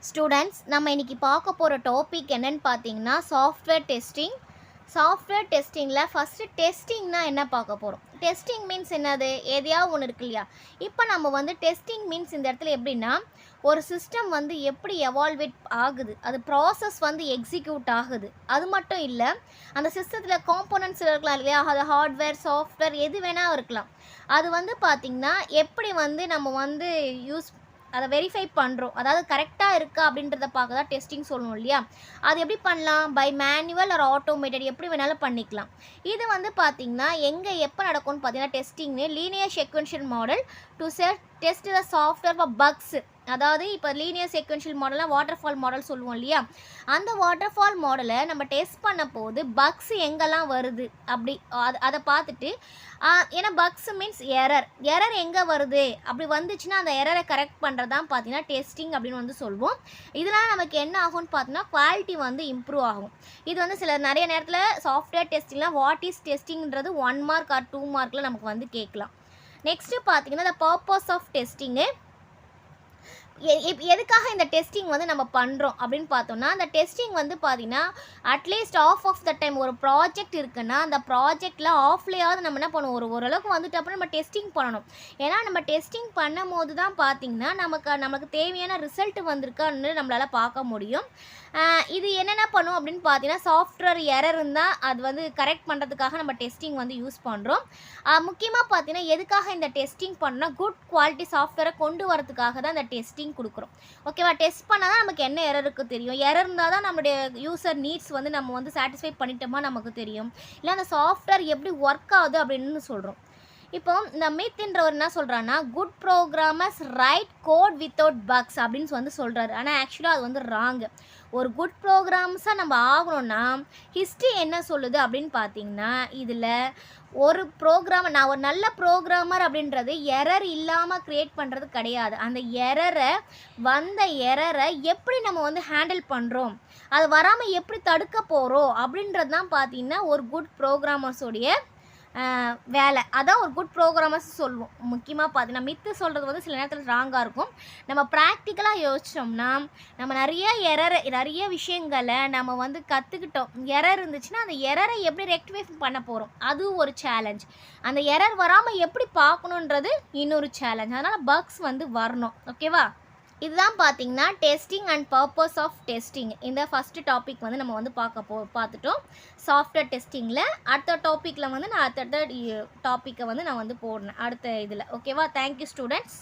Students, நம்ம இன்னைக்கு பார்க்க போகிற டாபிக் என்னன்னு பார்த்தீங்கன்னா சாஃப்ட்வேர் டெஸ்டிங். சாஃப்ட்வேர் டெஸ்டிங்கில் ஃபஸ்ட்டு டெஸ்டிங்னா என்ன பார்க்க போகிறோம். டெஸ்டிங் மீன்ஸ் என்னது, எதையாவது ஒன்று இருக்கு இல்லையா. இப்போ நம்ம வந்து டெஸ்டிங் மீன்ஸ் இந்த இடத்துல எப்படின்னா, ஒரு சிஸ்டம் வந்து எப்படி எவால்வேட் ஆகுது, அது ப்ராசஸ் வந்து எக்ஸிக்யூட் ஆகுது, அது மட்டும் இல்லை அந்த சிஸ்டத்தில் காம்போனன்ட்ஸ் இருக்கலாம் இல்லையா, அது ஹார்ட்வேர் சாஃப்ட்வேர் எது வேணால் இருக்கலாம். அது வந்து பார்த்திங்கன்னா எப்படி வந்து நம்ம வந்து அதை வெரிஃபை பண்ணுறோம், அதாவது கரெக்டாக இருக்கா அப்படின்றத பார்க்க தான் டெஸ்டிங் சொல்லணும் இல்லையா. அது எப்படி பண்ணலாம், பை மேனுவல் ஆர் ஆட்டோமேட்டட், எப்படி வேணாலும் பண்ணிக்கலாம். இது வந்து பார்த்திங்கன்னா எங்கே எப்போ நடக்கும்னு பார்த்தீங்கன்னா, டெஸ்டிங்னு linear sequential model to test the software for bugs. அதாவது இப்போ லீனியர் செக்வென்ஷியல் மாடலாக வாட்டர் ஃபால் மாடல் சொல்லுவோம் இல்லையா, அந்த வாட்டர் ஃபால் மாடலை நம்ம டெஸ்ட் பண்ண போது பக்ஸ் எங்கெல்லாம் வருது அப்படி அதை பார்த்துட்டு, ஏன்னா பக்ஸ் மீன்ஸ் எரர் எங்கே வருது, அப்படி வந்துச்சுன்னா அந்த எரரை கரெக்ட் பண்ணுறது தான் பார்த்தீங்கன்னா டெஸ்டிங் அப்படின்னு வந்து சொல்லுவோம். இதனால் நமக்கு என்ன ஆகும்னு பார்த்தீங்கன்னா குவாலிட்டி வந்து இம்ப்ரூவ் ஆகும். இது வந்து நிறைய நேரத்தில் சாஃப்ட்வேர் டெஸ்டிங்லாம் வாட் இஸ் டெஸ்டிங்கிறது 1 மார்க் ஆர் 2 மார்க்கில் நமக்கு வந்து கேட்கலாம். நெக்ஸ்ட்டு பார்த்தீங்கன்னா த பர்பஸ் ஆஃப் டெஸ்டிங்கு, எதுக்காக இந்த டெஸ்டிங் வந்து நம்ம பண்ணுறோம் அப்படின்னு பார்த்தோம்னா, அந்த டெஸ்டிங் வந்து பார்த்திங்கன்னா அட்லீஸ்ட் ஆஃப் த டைம் ஒரு ப்ராஜெக்ட் இருக்குன்னா அந்த ப்ராஜெக்டில் ஆஃப்லேயாவது நம்ம என்ன பண்ணுவோம், ஓரளவுக்கு வந்துட்டு அப்புறம் நம்ம டெஸ்டிங் பண்ணணும். ஏன்னா நம்ம டெஸ்டிங் பண்ணும் போது தான் பார்த்திங்கன்னா நமக்கு தேவையான ரிசல்ட் வந்திருக்கான்னு நம்மளால் பார்க்க முடியும். இது என்னென்ன பண்ணும் அப்படின்னு பார்த்தீங்கன்னா, சாஃப்ட்வேர் எரர் இருந்தால் அது வந்து கரெக்ட் பண்ணுறதுக்காக நம்ம டெஸ்டிங் வந்து யூஸ் பண்ணுறோம். முக்கியமாக பார்த்தீங்கன்னா எதுக்காக இந்த டெஸ்டிங் பண்ணால் குட் குவாலிட்டி சாஃப்ட்வேரை கொண்டு வரதுக்காக தான் இந்த டெஸ்டிங் கொடுக்குறோம். ஓகேவா, டெஸ்ட் பண்ணால் தான் நமக்கு என்ன எரர் இருக்குது தெரியும். எரர் இருந்தால் தான் நம்மளுடைய யூசர் நீட்ஸ் வந்து நம்ம வந்து சாட்டிஸ்ஃபை பண்ணிட்டோமா நமக்கு தெரியும், இல்லை அந்த சாஃப்ட்வேர் எப்படி ஒர்க் ஆகுது அப்படின்னு சொல்கிறோம். இப்போ இந்த மித்ன்றவர் என்ன சொல்கிறான்னா, good programmers write code without bugs அப்படின்னு வந்து சொல்கிறாரு. ஆனால் ஆக்சுவலாக அது வந்து ராங்கு. ஒரு குட் ப்ரோக்ராம்ஸாக நம்ம ஆகணும்னா ஹிஸ்ட்ரி என்ன சொல்லுது அப்படின்னு பார்த்தீங்கன்னா, இதில் ஒரு ப்ரோக்ராமர், நான் ஒரு நல்ல ப்ரோக்ராமர் அப்படின்றது எரர் இல்லாமல் க்ரியேட் பண்ணுறது கிடையாது. அந்த எரரை எப்படி நம்ம வந்து ஹேண்டில் பண்ணுறோம், அது வராமல் எப்படி தடுக்க போகிறோம் அப்படின்றது தான் பார்த்தீங்கன்னா ஒரு குட் ப்ரோக்ராமர்ஸோடைய வேலை. அதான் ஒரு குட் ப்ரோக்ராமர்ஸ் சொல்லுவோம். முக்கியமாக பார்த்தீங்கன்னா மித்து சொல்கிறது வந்து சில நேரத்தில் ராங்காக இருக்கும். நம்ம ப்ராக்டிக்கலாக யோசித்தோம்னா நம்ம நிறைய விஷயங்களை நம்ம வந்து கற்றுக்கிட்டோம். எரர் இருந்துச்சுன்னா அந்த எரரை எப்படி ரெக்டிஃபை பண்ண போகிறோம், அது ஒரு சேலஞ்ச். அந்த எரர் வராமல் எப்படி பார்க்கணுன்றது இன்னொரு சேலஞ்ச். அதனால் பக்ஸ் வந்து வரணும். ஓகேவா, இதுதான் பார்த்தீங்கன்னா testing and purpose of testing. இந்த ஃபஸ்ட்டு டாபிக் வந்து நம்ம வந்து பார்த்துட்டோம் சாஃப்ட்வேர் டெஸ்டிங்கில். அடுத்த டாப்பிக்கில் வந்து நான் அடுத்த டாப்பிக்கை வந்து நான் வந்து போடுறேன் அடுத்த இதில். ஓகேவா, தேங்க்யூ ஸ்டூடெண்ட்ஸ்.